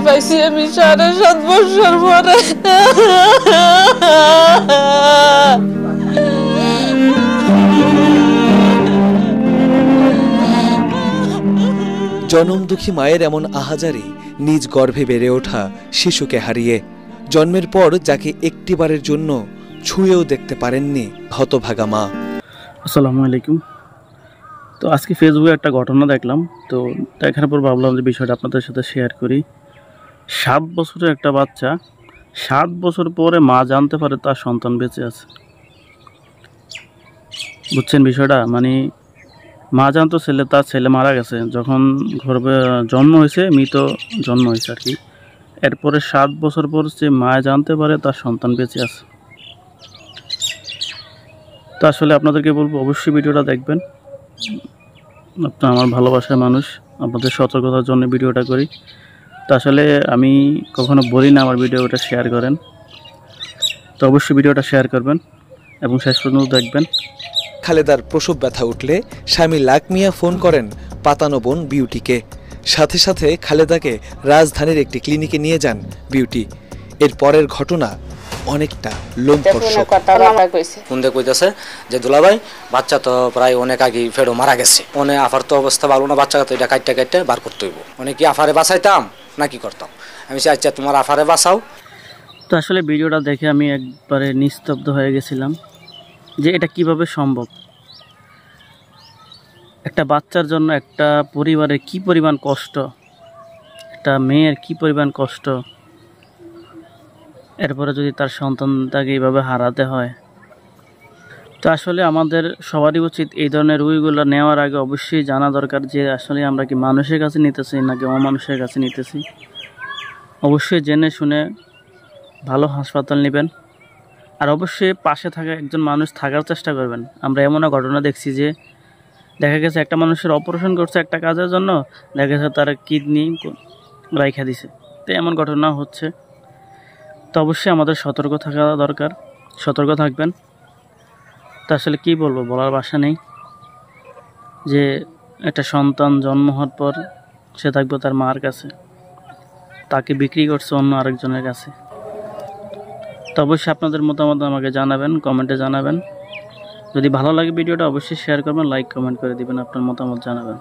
পাইছি আমি 7.5 বছর পরে। জনম দুঃখী মায়ের এমন আহাজারি নিজ গর্ভে বেড়ে ওঠা শিশুকে হারিয়ে, জন্মের পর যাকে একটিবারের জন্য ছুঁয়েও দেখতে পারেননি হতভাগা মা। আসসালামু আলাইকুম। তো আজকে ফেসবুকে একটা ঘটনা দেখলাম, তো দেখার পর ভাবলাম যে বিষয়টা আপনাদের সাথে শেয়ার করি। 7 বছরের একটা বাচ্চা 7 বছর পরে মা জানতে পারে তার সন্তান বেঁচে আছে। বুঝছেন বিষয়টা? মানে মা জানতো তার ছেলে মারা গেছে, যখন গর্ভে জন্ম হয়েছে, মৃত জন্ম হয়েছে আর কি। এরপরে 7 বছর পর যে মা জানতে পারে তার সন্তান বেঁচে আছে। তো আসলে আপনাদেরকে বলবো অবশ্যই ভিডিওটা দেখবেন। আপনার আমার ভালোবাসার মানুষ, আপনাদের সতর্কতার জন্য ভিডিওটা করি। তো আসলে আমি কখনো বলি না আমার ভিডিওটা শেয়ার করেন, তো অবশ্যই ভিডিওটা শেয়ার করবেন এবং শেষ পর্যন্ত দেখবেন। খালেদার প্রসব ব্যথা উঠলে স্বামী লাক মিয়া ফোন করেন পাতানো বোন বিউটিকে। সাথে সাথে খালেদাকে রাজধানীর একটি ক্লিনিকে নিয়ে যান বিউটি। এর পরের ঘটনা অনেকটা লোমহর্ষক। ফোনতে কইতেছে যে দুলাভাই বাচ্চা তো প্রায় অনেক আগে ফেরো মারা গেছে, অনেক আফার তো অবস্থা ভালো না, বাচ্চাকে তো এটা কাটতে বার করতে হইব। অনেক কি আফারে বাঁচাইতাম না কি করতাম? আমি চাই আচ্ছা তোমার আফারে বাঁচাও। তো আসলে ভিডিওটা দেখে আমি একবারে নিস্তব্ধ হয়ে গেছিলাম যে এটা কিভাবে সম্ভব। একটা বাচ্চার জন্য একটা পরিবারের কি পরিমাণ কষ্ট, একটা মেয়ের কি পরিমাণ কষ্ট, এরপরে যদি তার সন্তানটাকে এইভাবে হারাতে হয়। তো আসলে আমাদের সবারই উচিত এই ধরনের রোগীগুলো নেওয়ার আগে অবশ্যই জানা দরকার যে আসলে আমরা কি মানুষের কাছে নিতেছি নাকি অমানুষের কাছে নিতেছি। অবশ্যই জেনে শুনে ভালো হাসপাতাল নেবেন, আর অবশ্যই পাশে থাকা একজন মানুষ থাকার চেষ্টা করবেন। আমরা এমনও ঘটনা দেখছি যে দেখা গেছে একটা মানুষের অপারেশন করছে একটা কাজের জন্য, দেখা গেছে তার কিডনি রাইখা দিছে। তো এমন ঘটনা হচ্ছে। তো অবশ্যই আমাদের সতর্ক থাকা দরকার, সতর্ক থাকবেন। তো আসলে কী বলবো, বলার ভাষা নেই যে একটা সন্তান জন্ম হওয়ার পর সে থাকবে তার মার কাছে, তাকে বিক্রি করছে অন্য আরেকজনের কাছে। তো অবশ্যই আপনাদের মতামত আমাকে জানাবেন, কমেন্টে জানাবেন। যদি ভালো লাগে ভিডিওটা অবশ্যই শেয়ার করবেন, লাইক কমেন্ট করে দিবেন, আপনার মতামত জানাবেন।